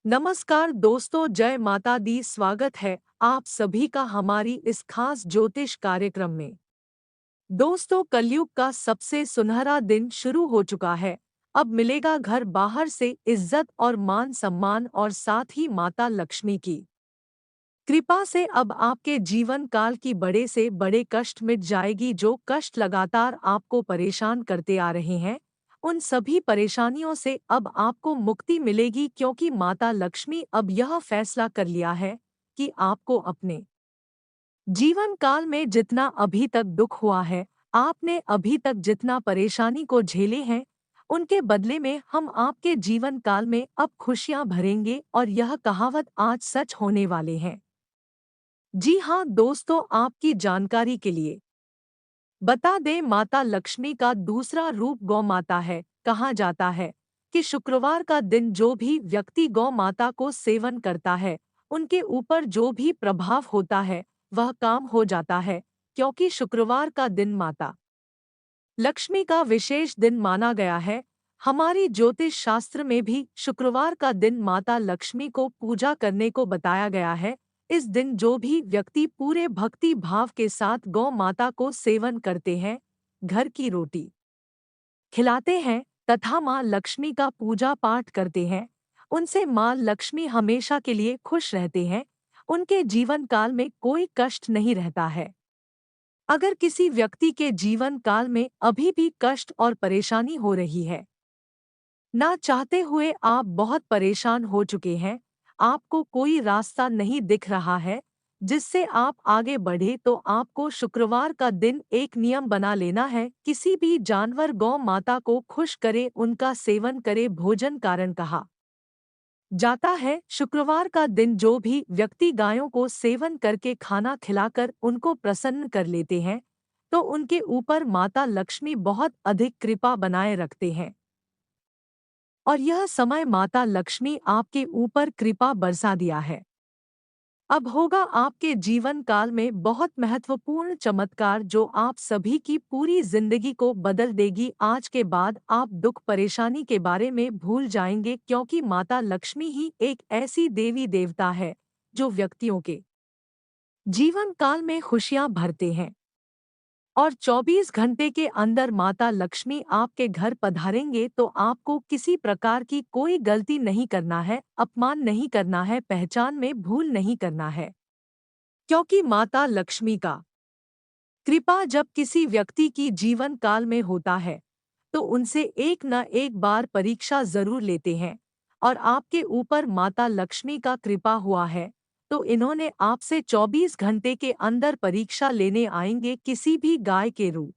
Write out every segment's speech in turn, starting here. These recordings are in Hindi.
नमस्कार दोस्तों, जय माता दी। स्वागत है आप सभी का हमारी इस खास ज्योतिष कार्यक्रम में। दोस्तों, कलयुग का सबसे सुनहरा दिन शुरू हो चुका है। अब मिलेगा घर बाहर से इज्जत और मान सम्मान, और साथ ही माता लक्ष्मी की कृपा से अब आपके जीवन काल की बड़े से बड़े कष्ट मिट जाएगी। जो कष्ट लगातार आपको परेशान करते आ रहे हैं, उन सभी परेशानियों से अब आपको मुक्ति मिलेगी, क्योंकि माता लक्ष्मी अब यह फैसला कर लिया है कि आपको अपने जीवन काल में जितना अभी तक दुख हुआ है, आपने अभी तक जितना परेशानी को झेले हैं, उनके बदले में हम आपके जीवन काल में अब खुशियां भरेंगे। और यह कहावत आज सच होने वाले हैं। जी हाँ दोस्तों, आपकी जानकारी के लिए बता दें, माता लक्ष्मी का दूसरा रूप गौ माता है। कहा जाता है कि शुक्रवार का दिन जो भी व्यक्ति गौ माता को सेवन करता है, उनके ऊपर जो भी प्रभाव होता है वह काम हो जाता है, क्योंकि शुक्रवार का दिन माता लक्ष्मी का विशेष दिन माना गया है। हमारी ज्योतिष शास्त्र में भी शुक्रवार का दिन माता लक्ष्मी को पूजा करने को बताया गया है। इस दिन जो भी व्यक्ति पूरे भक्ति भाव के साथ गौ माता को सेवन करते हैं, घर की रोटी खिलाते हैं तथा माँ लक्ष्मी का पूजा पाठ करते हैं, उनसे माँ लक्ष्मी हमेशा के लिए खुश रहते हैं। उनके जीवन काल में कोई कष्ट नहीं रहता है। अगर किसी व्यक्ति के जीवन काल में अभी भी कष्ट और परेशानी हो रही है, ना चाहते हुए आप बहुत परेशान हो चुके हैं, आपको कोई रास्ता नहीं दिख रहा है जिससे आप आगे बढ़े, तो आपको शुक्रवार का दिन एक नियम बना लेना है। किसी भी जानवर गौ माता को खुश करे, उनका सेवन करे। भोजन कारण कहा जाता है, शुक्रवार का दिन जो भी व्यक्ति गायों को सेवन करके खाना खिलाकर उनको प्रसन्न कर लेते हैं, तो उनके ऊपर माता लक्ष्मी बहुत अधिक कृपा बनाए रखते हैं। और यह समय माता लक्ष्मी आपके ऊपर कृपा बरसा दिया है। अब होगा आपके जीवन काल में बहुत महत्वपूर्ण चमत्कार, जो आप सभी की पूरी जिंदगी को बदल देगी। आज के बाद आप दुख परेशानी के बारे में भूल जाएंगे, क्योंकि माता लक्ष्मी ही एक ऐसी देवी देवता है जो व्यक्तियों के जीवन काल में खुशियां भरते हैं। और 24 घंटे के अंदर माता लक्ष्मी आपके घर पधारेंगे, तो आपको किसी प्रकार की कोई गलती नहीं करना है, अपमान नहीं करना है, पहचान में भूल नहीं करना है। क्योंकि माता लक्ष्मी का कृपा जब किसी व्यक्ति की जीवन काल में होता है, तो उनसे एक न एक बार परीक्षा जरूर लेते हैं। और आपके ऊपर माता लक्ष्मी का कृपा हुआ है, तो इन्होंने आपसे 24 घंटे के अंदर परीक्षा लेने आएंगे। किसी भी गाय के रूप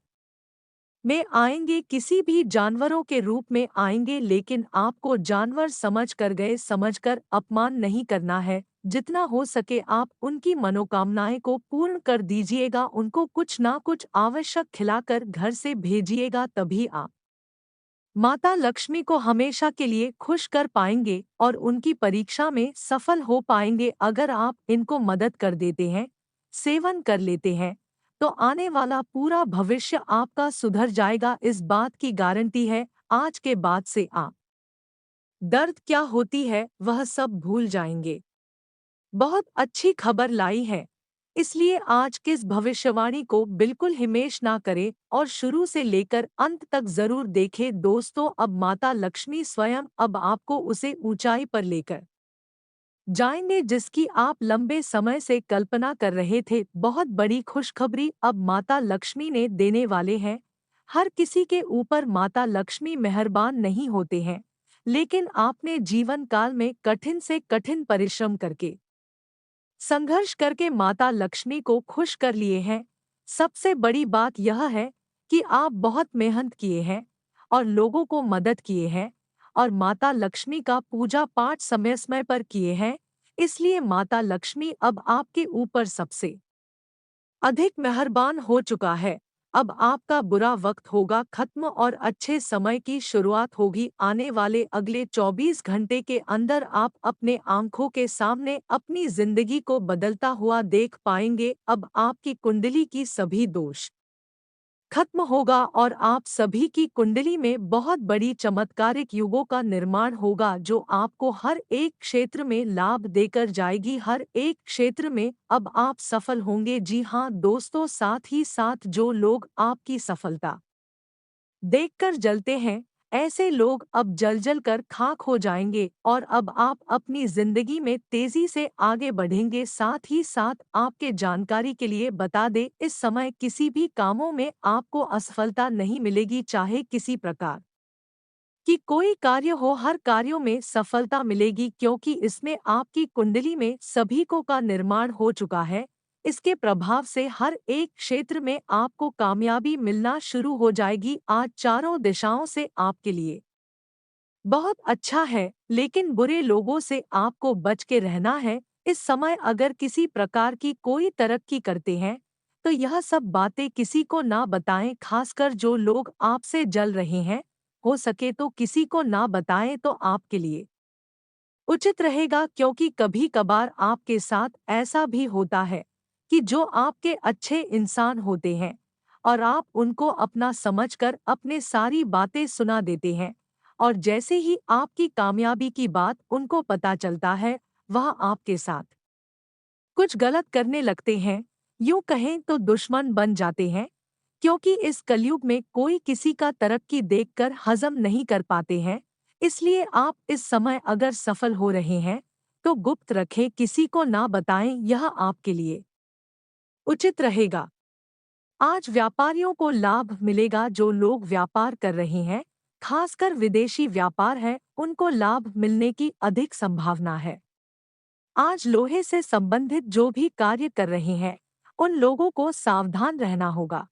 में आएंगे, किसी भी जानवरों के रूप में आएंगे, लेकिन आपको जानवर समझ कर गए, समझकर अपमान नहीं करना है। जितना हो सके आप उनकी मनोकामनाएं को पूर्ण कर दीजिएगा, उनको कुछ ना कुछ आवश्यक खिलाकर घर से भेजिएगा, तभी आप माता लक्ष्मी को हमेशा के लिए खुश कर पाएंगे और उनकी परीक्षा में सफल हो पाएंगे। अगर आप इनको मदद कर देते हैं, सेवन कर लेते हैं, तो आने वाला पूरा भविष्य आपका सुधर जाएगा। इस बात की गारंटी है। आज के बाद से आप दर्द क्या होती है वह सब भूल जाएंगे। बहुत अच्छी खबर लाई है, इसलिए आज किस भविष्यवाणी को बिल्कुल हिमेश ना करें और शुरू से लेकर अंत तक जरूर देखें। दोस्तों, अब माता लक्ष्मी स्वयं अब आपको उसे ऊंचाई पर लेकर जाएंगे जिसकी आप लंबे समय से कल्पना कर रहे थे। बहुत बड़ी खुशखबरी अब माता लक्ष्मी ने देने वाले हैं। हर किसी के ऊपर माता लक्ष्मी मेहरबान नहीं होते हैं, लेकिन आपने जीवन काल में कठिन से कठिन परिश्रम करके संघर्ष करके माता लक्ष्मी को खुश कर लिए हैं। सबसे बड़ी बात यह है कि आप बहुत मेहनत किए हैं और लोगों को मदद किए हैं, और माता लक्ष्मी का पूजा पाठ समय समय पर किए हैं। इसलिए माता लक्ष्मी अब आपके ऊपर सबसे अधिक मेहरबान हो चुका है। अब आपका बुरा वक्त होगा खत्म और अच्छे समय की शुरुआत होगी। आने वाले अगले 24 घंटे के अंदर आप अपने आंखों के सामने अपनी जिंदगी को बदलता हुआ देख पाएंगे। अब आपकी कुंडली की सभी दोष खत्म होगा और आप सभी की कुंडली में बहुत बड़ी चमत्कारिक युगों का निर्माण होगा जो आपको हर एक क्षेत्र में लाभ देकर जाएगी। हर एक क्षेत्र में अब आप सफल होंगे। जी हाँ दोस्तों, साथ ही साथ जो लोग आपकी सफलता देखकर जलते हैं, ऐसे लोग अब जल जल कर खाक हो जाएंगे और अब आप अपनी जिंदगी में तेजी से आगे बढ़ेंगे। साथ ही साथ आपके जानकारी के लिए बता दें, इस समय किसी भी कामों में आपको असफलता नहीं मिलेगी, चाहे किसी प्रकार कि कोई कार्य हो, हर कार्यों में सफलता मिलेगी क्योंकि इसमें आपकी कुंडली में सभी को का निर्माण हो चुका है। इसके प्रभाव से हर एक क्षेत्र में आपको कामयाबी मिलना शुरू हो जाएगी। आज चारों दिशाओं से आपके लिए बहुत अच्छा है, लेकिन बुरे लोगों से आपको बच के रहना है। इस समय अगर किसी प्रकार की कोई तरक्की करते हैं, तो यह सब बातें किसी को ना बताएं, खासकर जो लोग आपसे जल रहे हैं। हो सके तो किसी को ना बताएं तो आपके लिए उचित रहेगा, क्योंकि कभी कभार आपके साथ ऐसा भी होता है कि जो आपके अच्छे इंसान होते हैं और आप उनको अपना समझकर अपने सारी बातें सुना देते हैं, और जैसे ही आपकी कामयाबी की बात उनको पता चलता है, वह आपके साथ कुछ गलत करने लगते हैं। यूं कहें तो दुश्मन बन जाते हैं, क्योंकि इस कलयुग में कोई किसी का तरक्की देखकर हजम नहीं कर पाते हैं। इसलिए आप इस समय अगर सफल हो रहे हैं, तो गुप्त रखें, किसी को ना बताएं, यह आपके लिए उचित रहेगा। आज व्यापारियों को लाभ मिलेगा। जो लोग व्यापार कर रहे हैं, खासकर विदेशी व्यापार है, उनको लाभ मिलने की अधिक संभावना है। आज लोहे से संबंधित जो भी कार्य कर रहे हैं, उन लोगों को सावधान रहना होगा,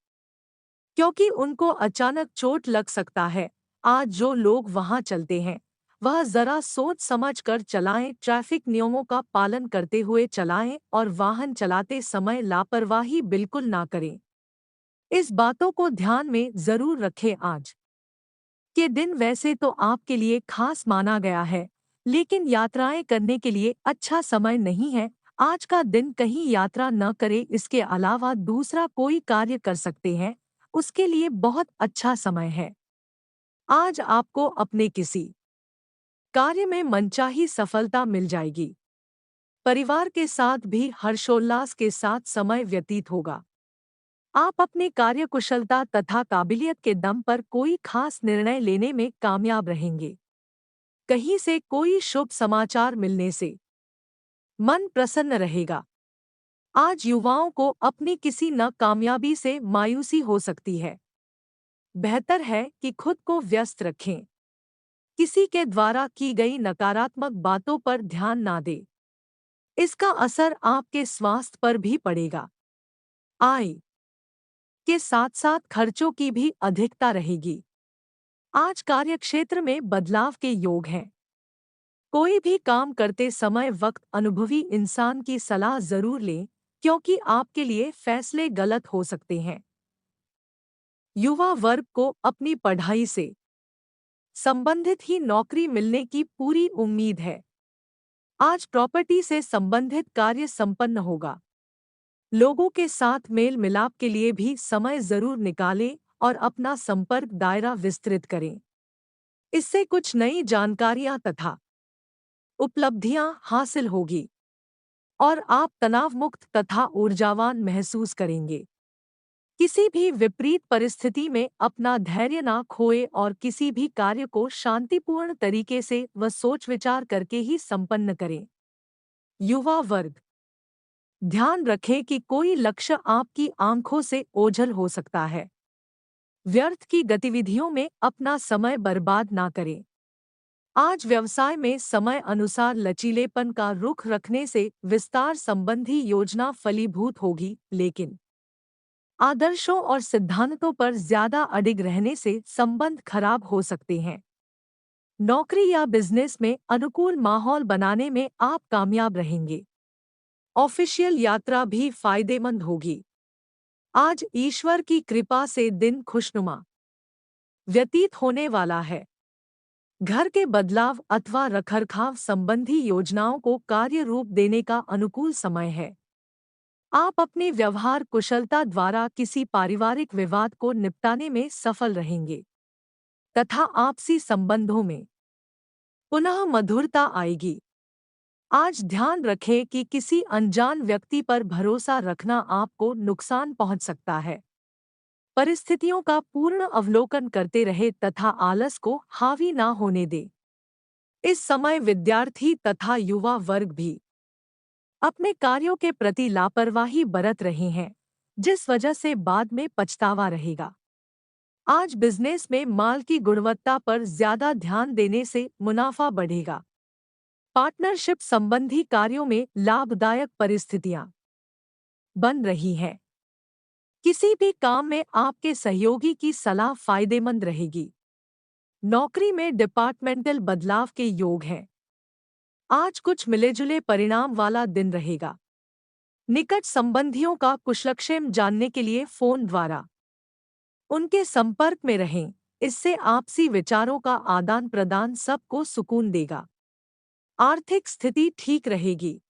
क्योंकि उनको अचानक चोट लग सकता है। आज जो लोग वहां चलते हैं, वह जरा सोच समझ कर चलाएं, ट्रैफिक नियमों का पालन करते हुए चलाएं और वाहन चलाते समय लापरवाही बिल्कुल ना करें। इस बातों को ध्यान में जरूर रखें। आज के दिन वैसे तो आपके लिए खास माना गया है, लेकिन यात्राएं करने के लिए अच्छा समय नहीं है। आज का दिन कहीं यात्रा न करें, इसके अलावा दूसरा कोई कार्य कर सकते हैं, उसके लिए बहुत अच्छा समय है। आज आपको अपने किसी कार्य में मनचाही सफलता मिल जाएगी। परिवार के साथ भी हर्षोल्लास के साथ समय व्यतीत होगा। आप अपनी कार्यकुशलता तथा काबिलियत के दम पर कोई खास निर्णय लेने में कामयाब रहेंगे। कहीं से कोई शुभ समाचार मिलने से मन प्रसन्न रहेगा। आज युवाओं को अपनी किसी न कामयाबी से मायूसी हो सकती है। बेहतर है कि खुद को व्यस्त रखें। किसी के द्वारा की गई नकारात्मक बातों पर ध्यान ना दें। इसका असर आपके स्वास्थ्य पर भी पड़ेगा। आय के साथ साथ खर्चों की भी अधिकता रहेगी। आज कार्यक्षेत्र में बदलाव के योग हैं। कोई भी काम करते समय वक्त अनुभवी इंसान की सलाह जरूर लें, क्योंकि आपके लिए फैसले गलत हो सकते हैं। युवा वर्ग को अपनी पढ़ाई से संबंधित ही नौकरी मिलने की पूरी उम्मीद है। आज प्रॉपर्टी से संबंधित कार्य संपन्न होगा। लोगों के साथ मेल मिलाप के लिए भी समय जरूर निकालें और अपना संपर्क दायरा विस्तृत करें। इससे कुछ नई जानकारियां तथा उपलब्धियां हासिल होगी और आप तनाव मुक्त तथा ऊर्जावान महसूस करेंगे। किसी भी विपरीत परिस्थिति में अपना धैर्य ना खोए और किसी भी कार्य को शांतिपूर्ण तरीके से व सोच विचार करके ही संपन्न करें। युवा वर्ग, ध्यान रखें कि कोई लक्ष्य आपकी आंखों से ओझल हो सकता है। व्यर्थ की गतिविधियों में अपना समय बर्बाद ना करें। आज व्यवसाय में समय अनुसार लचीलेपन का रुख रखने से विस्तार संबंधी योजना फलीभूत होगी, लेकिन आदर्शों और सिद्धांतों पर ज्यादा अडिग रहने से संबंध खराब हो सकते हैं। नौकरी या बिजनेस में अनुकूल माहौल बनाने में आप कामयाब रहेंगे। ऑफिशियल यात्रा भी फायदेमंद होगी। आज ईश्वर की कृपा से दिन खुशनुमा व्यतीत होने वाला है। घर के बदलाव अथवा रखरखाव संबंधी योजनाओं को कार्य रूप देने का अनुकूल समय है। आप अपने व्यवहार कुशलता द्वारा किसी पारिवारिक विवाद को निपटाने में सफल रहेंगे तथा आपसी संबंधों में पुनः मधुरता आएगी। आज ध्यान रखें कि किसी अनजान व्यक्ति पर भरोसा रखना आपको नुकसान पहुंच सकता है। परिस्थितियों का पूर्ण अवलोकन करते रहे तथा आलस को हावी ना होने दें। इस समय विद्यार्थी तथा युवा वर्ग भी अपने कार्यों के प्रति लापरवाही बरत रहे हैं, जिस वजह से बाद में पछतावा रहेगा। आज बिजनेस में माल की गुणवत्ता पर ज्यादा ध्यान देने से मुनाफा बढ़ेगा। पार्टनरशिप संबंधी कार्यों में लाभदायक परिस्थितियां बन रही हैं। किसी भी काम में आपके सहयोगी की सलाह फायदेमंद रहेगी। नौकरी में डिपार्टमेंटल बदलाव के योग हैं। आज कुछ मिलेजुले परिणाम वाला दिन रहेगा। निकट संबंधियों का कुशलक्षेम जानने के लिए फोन द्वारा उनके संपर्क में रहें। इससे आपसी विचारों का आदान प्रदान सबको सुकून देगा। आर्थिक स्थिति ठीक रहेगी।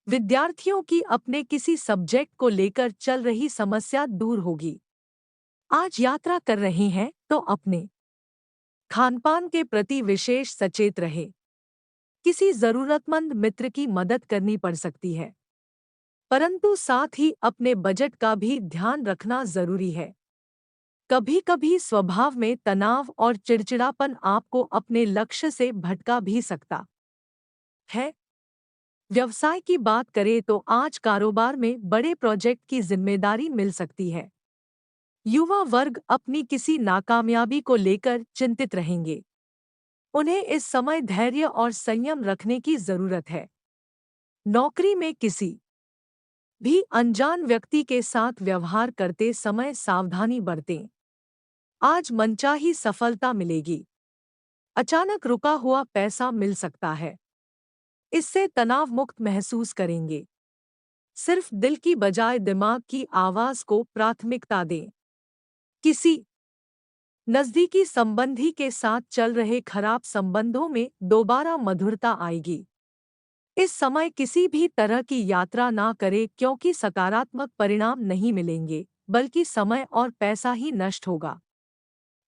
विद्यार्थियों की अपने किसी सब्जेक्ट को लेकर चल रही समस्या दूर होगी। आज यात्रा कर रहे हैं तो अपने खानपान के प्रति विशेष सचेत रहे। किसी जरूरतमंद मित्र की मदद करनी पड़ सकती है, परंतु साथ ही अपने बजट का भी ध्यान रखना जरूरी है। कभी-कभी स्वभाव में तनाव और चिड़चिड़ापन आपको अपने लक्ष्य से भटका भी सकता है। व्यवसाय की बात करें तो आज कारोबार में बड़े प्रोजेक्ट की जिम्मेदारी मिल सकती है। युवा वर्ग अपनी किसी नाकामयाबी को लेकर चिंतित रहेंगे। उन्हें इस समय धैर्य और संयम रखने की जरूरत है। नौकरी में किसी भी अनजान व्यक्ति के साथ व्यवहार करते समय सावधानी बरतें। आज मनचाही सफलता मिलेगी। अचानक रुका हुआ पैसा मिल सकता है। इससे तनाव मुक्त महसूस करेंगे। सिर्फ दिल की बजाय दिमाग की आवाज को प्राथमिकता दें। किसी नजदीकी संबंधी के साथ चल रहे खराब संबंधों में दोबारा मधुरता आएगी। इस समय किसी भी तरह की यात्रा ना करें क्योंकि सकारात्मक परिणाम नहीं मिलेंगे, बल्कि समय और पैसा ही नष्ट होगा।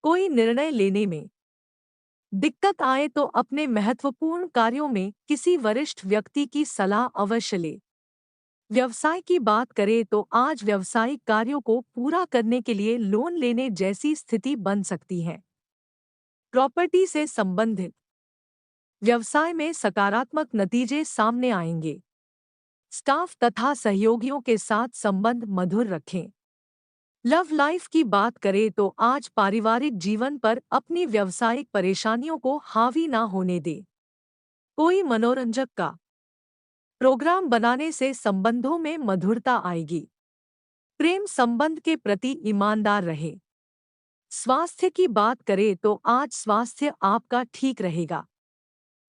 कोई निर्णय लेने में दिक्कत आए तो अपने महत्वपूर्ण कार्यों में किसी वरिष्ठ व्यक्ति की सलाह अवश्य लें। व्यवसाय की बात करें तो आज व्यावसायिक कार्यों को पूरा करने के लिए लोन लेने जैसी स्थिति बन सकती है। प्रॉपर्टी से संबंधित व्यवसाय में सकारात्मक नतीजे सामने आएंगे। स्टाफ तथा सहयोगियों के साथ संबंध मधुर रखें। लव लाइफ की बात करें तो आज पारिवारिक जीवन पर अपनी व्यावसायिक परेशानियों को हावी ना होने दें। कोई मनोरंजक का प्रोग्राम बनाने से संबंधों में मधुरता आएगी। प्रेम संबंध के प्रति ईमानदार रहे। स्वास्थ्य की बात करें तो आज स्वास्थ्य आपका ठीक रहेगा,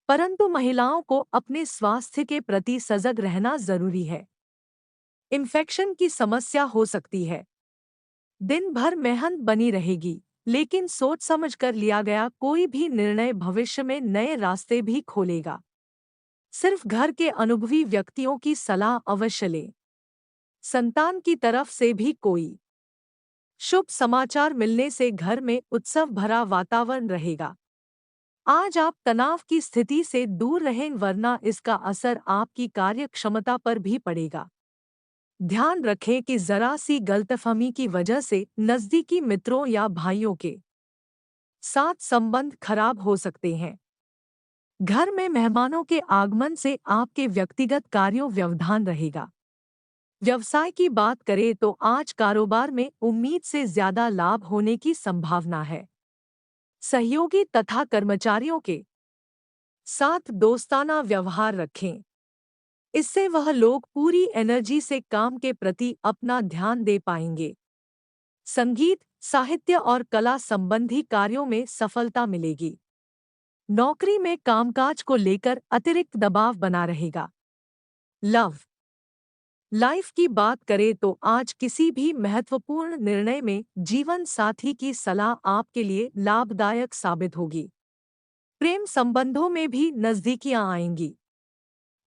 परंतु महिलाओं को अपने स्वास्थ्य के प्रति सजग रहना जरूरी है। इन्फेक्शन की समस्या हो सकती है। दिन भर मेहनत बनी रहेगी, लेकिन सोच समझकर लिया गया कोई भी निर्णय भविष्य में नए रास्ते भी खोलेगा। सिर्फ घर के अनुभवी व्यक्तियों की सलाह अवश्य लें। संतान की तरफ से भी कोई शुभ समाचार मिलने से घर में उत्सव भरा वातावरण रहेगा। आज आप तनाव की स्थिति से दूर रहें, वरना इसका असर आपकी कार्य क्षमता पर भी पड़ेगा। ध्यान रखें कि जरा सी गलतफहमी की वजह से नजदीकी मित्रों या भाइयों के साथ संबंध खराब हो सकते हैं। घर में मेहमानों के आगमन से आपके व्यक्तिगत कार्यों व्यवधान रहेगा। व्यवसाय की बात करें तो आज कारोबार में उम्मीद से ज्यादा लाभ होने की संभावना है। सहयोगी तथा कर्मचारियों के साथ दोस्ताना व्यवहार रखें। इससे वह लोग पूरी एनर्जी से काम के प्रति अपना ध्यान दे पाएंगे। संगीत, साहित्य और कला संबंधी कार्यों में सफलता मिलेगी। नौकरी में कामकाज को लेकर अतिरिक्त दबाव बना रहेगा। लव लाइफ की बात करें तो आज किसी भी महत्वपूर्ण निर्णय में जीवन साथी की सलाह आपके लिए लाभदायक साबित होगी। प्रेम संबंधों में भी नजदीकियां आएंगी।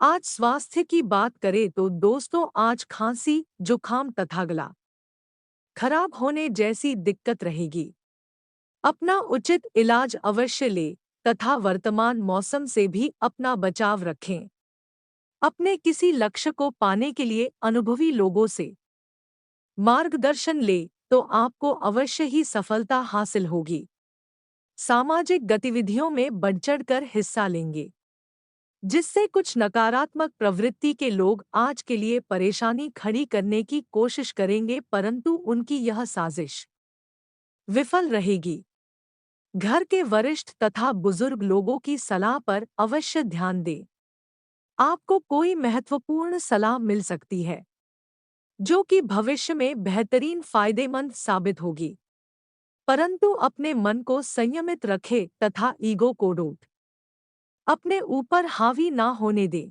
आज स्वास्थ्य की बात करें तो दोस्तों आज खांसी, जुखाम तथा गला खराब होने जैसी दिक्कत रहेगी। अपना उचित इलाज अवश्य ले तथा वर्तमान मौसम से भी अपना बचाव रखें। अपने किसी लक्ष्य को पाने के लिए अनुभवी लोगों से मार्गदर्शन ले तो आपको अवश्य ही सफलता हासिल होगी। सामाजिक गतिविधियों में बढ़-चढ़कर हिस्सा लेंगे, जिससे कुछ नकारात्मक प्रवृत्ति के लोग आज के लिए परेशानी खड़ी करने की कोशिश करेंगे, परंतु उनकी यह साजिश विफल रहेगी। घर के वरिष्ठ तथा बुजुर्ग लोगों की सलाह पर अवश्य ध्यान दें। आपको कोई महत्वपूर्ण सलाह मिल सकती है, जो कि भविष्य में बेहतरीन फायदेमंद साबित होगी। परंतु अपने मन को संयमित रखें तथा ईगो को रोक अपने ऊपर हावी ना होने दें।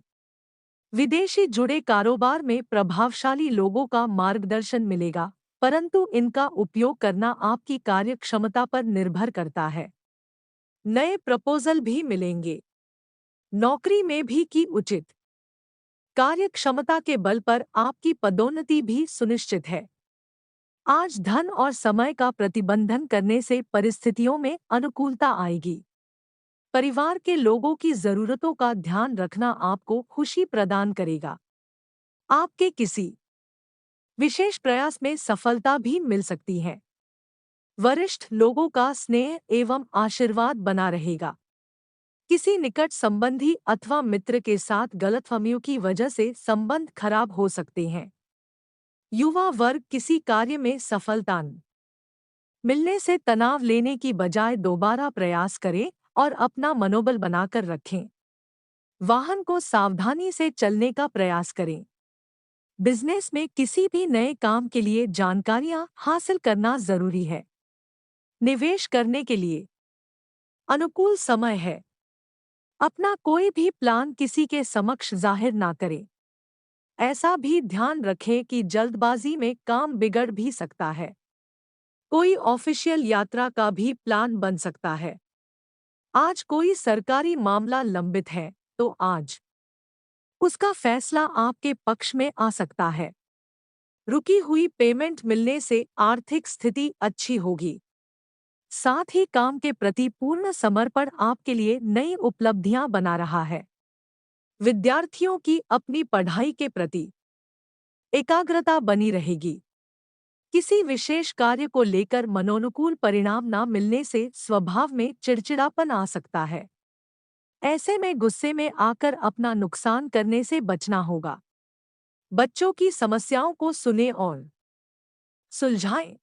विदेशी जुड़े कारोबार में प्रभावशाली लोगों का मार्गदर्शन मिलेगा, परंतु इनका उपयोग करना आपकी कार्यक्षमता पर निर्भर करता है। नए प्रपोजल भी मिलेंगे। नौकरी में भी की उचित कार्यक्षमता के बल पर आपकी पदोन्नति भी सुनिश्चित है। आज धन और समय का प्रतिबंधन करने से परिस्थितियों में अनुकूलता आएगी। परिवार के लोगों की जरूरतों का ध्यान रखना आपको खुशी प्रदान करेगा। आपके किसी विशेष प्रयास में सफलता भी मिल सकती है। वरिष्ठ लोगों का स्नेह एवं आशीर्वाद बना रहेगा। किसी निकट संबंधी अथवा मित्र के साथ गलतफहमियों की वजह से संबंध खराब हो सकते हैं। युवा वर्ग किसी कार्य में सफलता न मिलने से तनाव लेने की बजाय दोबारा प्रयास करें और अपना मनोबल बनाकर रखें। वाहन को सावधानी से चलने का प्रयास करें। बिजनेस में किसी भी नए काम के लिए जानकारियां हासिल करना जरूरी है। निवेश करने के लिए अनुकूल समय है। अपना कोई भी प्लान किसी के समक्ष जाहिर ना करें। ऐसा भी ध्यान रखें कि जल्दबाजी में काम बिगड़ भी सकता है। कोई ऑफिशियल यात्रा का भी प्लान बन सकता है। आज कोई सरकारी मामला लंबित है तो आज उसका फैसला आपके पक्ष में आ सकता है। रुकी हुई पेमेंट मिलने से आर्थिक स्थिति अच्छी होगी। साथ ही काम के प्रति पूर्ण समर्पण आपके लिए नई उपलब्धियां बना रहा है। विद्यार्थियों की अपनी पढ़ाई के प्रति एकाग्रता बनी रहेगी। किसी विशेष कार्य को लेकर मनोनुकूल परिणाम न मिलने से स्वभाव में चिड़चिड़ापन आ सकता है। ऐसे में गुस्से में आकर अपना नुकसान करने से बचना होगा। बच्चों की समस्याओं को सुने और सुलझाएं।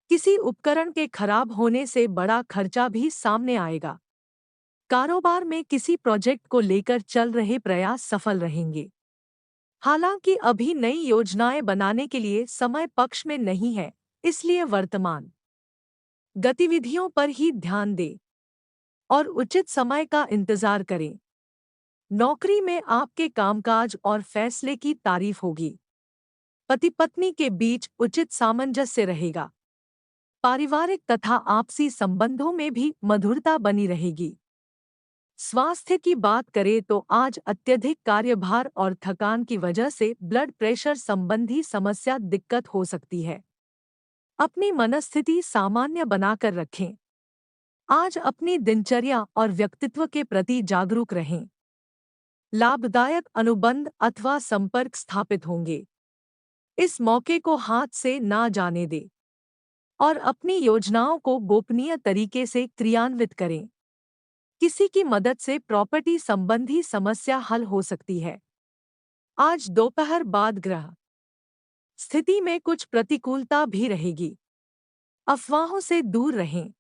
किसी उपकरण के खराब होने से बड़ा खर्चा भी सामने आएगा। कारोबार में किसी प्रोजेक्ट को लेकर चल रहे प्रयास सफल रहेंगे। हालांकि अभी नई योजनाएं बनाने के लिए समय पक्ष में नहीं है, इसलिए वर्तमान गतिविधियों पर ही ध्यान दें और उचित समय का इंतजार करें। नौकरी में आपके कामकाज और फैसले की तारीफ होगी। पति पत्नी के बीच उचित सामंजस्य रहेगा। पारिवारिक तथा आपसी संबंधों में भी मधुरता बनी रहेगी। स्वास्थ्य की बात करें तो आज अत्यधिक कार्यभार और थकान की वजह से ब्लड प्रेशर संबंधी समस्या दिक्कत हो सकती है। अपनी मनस्थिति सामान्य बनाकर रखें। आज अपनी दिनचर्या और व्यक्तित्व के प्रति जागरूक रहें। लाभदायक अनुबंध अथवा संपर्क स्थापित होंगे। इस मौके को हाथ से ना जाने दें और अपनी योजनाओं को गोपनीय तरीके से क्रियान्वित करें। किसी की मदद से प्रॉपर्टी संबंधी समस्या हल हो सकती है। आज दोपहर बाद ग्रह स्थिति में कुछ प्रतिकूलता भी रहेगी। अफवाहों से दूर रहें।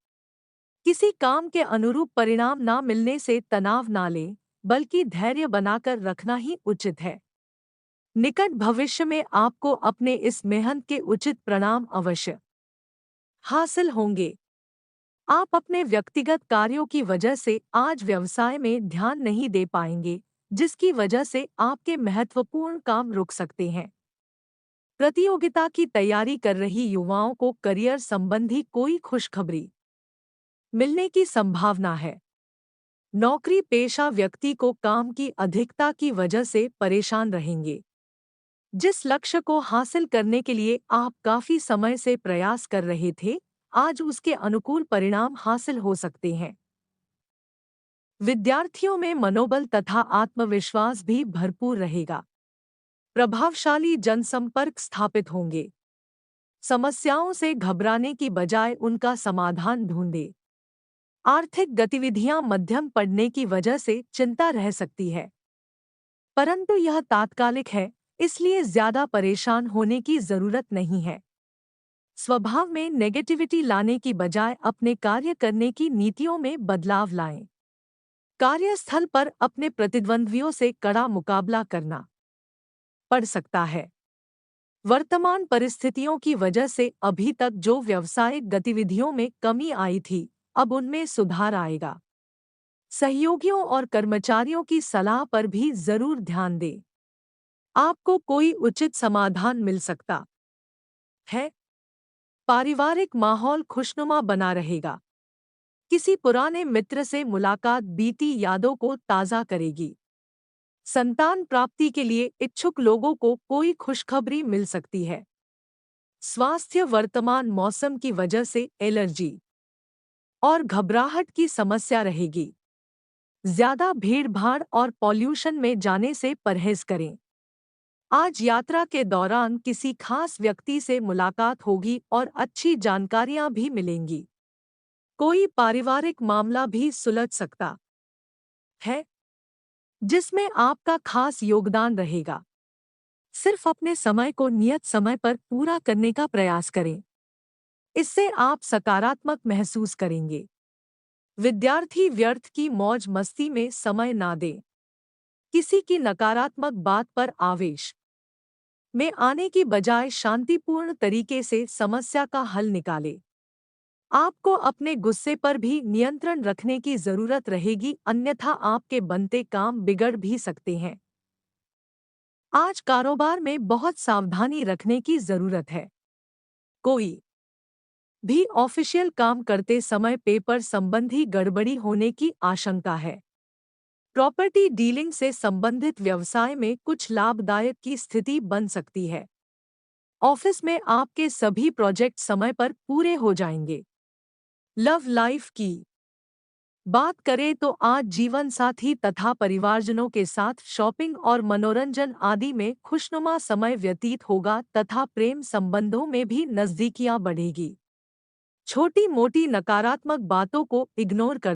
किसी काम के अनुरूप परिणाम ना मिलने से तनाव ना लें, बल्कि धैर्य बनाकर रखना ही उचित है। निकट भविष्य में आपको अपने इस मेहनत के उचित परिणाम अवश्य हासिल होंगे। आप अपने व्यक्तिगत कार्यों की वजह से आज व्यवसाय में ध्यान नहीं दे पाएंगे, जिसकी वजह से आपके महत्वपूर्ण काम रुक सकते हैं। प्रतियोगिता की तैयारी कर रही युवाओं को करियर संबंधी कोई खुशखबरी मिलने की संभावना है। नौकरी पेशा व्यक्ति को काम की अधिकता की वजह से परेशान रहेंगे। जिस लक्ष्य को हासिल करने के लिए आप काफी समय से प्रयास कर रहे थे, आज उसके अनुकूल परिणाम हासिल हो सकते हैं। विद्यार्थियों में मनोबल तथा आत्मविश्वास भी भरपूर रहेगा। प्रभावशाली जनसंपर्क स्थापित होंगे। समस्याओं से घबराने की बजाय उनका समाधान ढूंढें। आर्थिक गतिविधियां मध्यम पड़ने की वजह से चिंता रह सकती है, परंतु यह तात्कालिक है, इसलिए ज्यादा परेशान होने की जरूरत नहीं है। स्वभाव में नेगेटिविटी लाने की बजाय अपने कार्य करने की नीतियों में बदलाव लाएं। कार्यस्थल पर अपने प्रतिद्वंद्वियों से कड़ा मुकाबला करना पड़ सकता है। वर्तमान परिस्थितियों की वजह से अभी तक जो व्यावसायिक गतिविधियों में कमी आई थी, अब उनमें सुधार आएगा। सहयोगियों और कर्मचारियों की सलाह पर भी जरूर ध्यान दें। आपको कोई उचित समाधान मिल सकता है। पारिवारिक माहौल खुशनुमा बना रहेगा। किसी पुराने मित्र से मुलाकात बीती यादों को ताज़ा करेगी। संतान प्राप्ति के लिए इच्छुक लोगों को कोई खुशखबरी मिल सकती है। स्वास्थ्य वर्तमान मौसम की वजह से एलर्जी और घबराहट की समस्या रहेगी। ज्यादा भीड़-भाड़ और पॉल्यूशन में जाने से परहेज करें। आज यात्रा के दौरान किसी खास व्यक्ति से मुलाकात होगी और अच्छी जानकारियां भी मिलेंगी। कोई पारिवारिक मामला भी सुलझ सकता है, जिसमें आपका खास योगदान रहेगा। सिर्फ अपने समय को नियत समय पर पूरा करने का प्रयास करें। इससे आप सकारात्मक महसूस करेंगे। विद्यार्थी व्यर्थ की मौज मस्ती में समय ना दें। किसी की नकारात्मक बात पर आवेश में आने की बजाय शांतिपूर्ण तरीके से समस्या का हल निकालें। आपको अपने गुस्से पर भी नियंत्रण रखने की जरूरत रहेगी, अन्यथा आपके बनते काम बिगड़ भी सकते हैं। आज कारोबार में बहुत सावधानी रखने की जरूरत है। कोई भी ऑफिशियल काम करते समय पेपर संबंधी गड़बड़ी होने की आशंका है। प्रॉपर्टी डीलिंग से संबंधित व्यवसाय में कुछ लाभदायक की स्थिति बन सकती है। ऑफिस में आपके सभी प्रोजेक्ट समय पर पूरे हो जाएंगे। लव लाइफ की बात करें तो आज जीवन साथी तथा परिवारजनों के साथ शॉपिंग और मनोरंजन आदि में खुशनुमा समय व्यतीत होगा तथा प्रेम संबंधों में भी नजदीकियां बढ़ेगी। छोटी मोटी नकारात्मक बातों को इग्नोर कर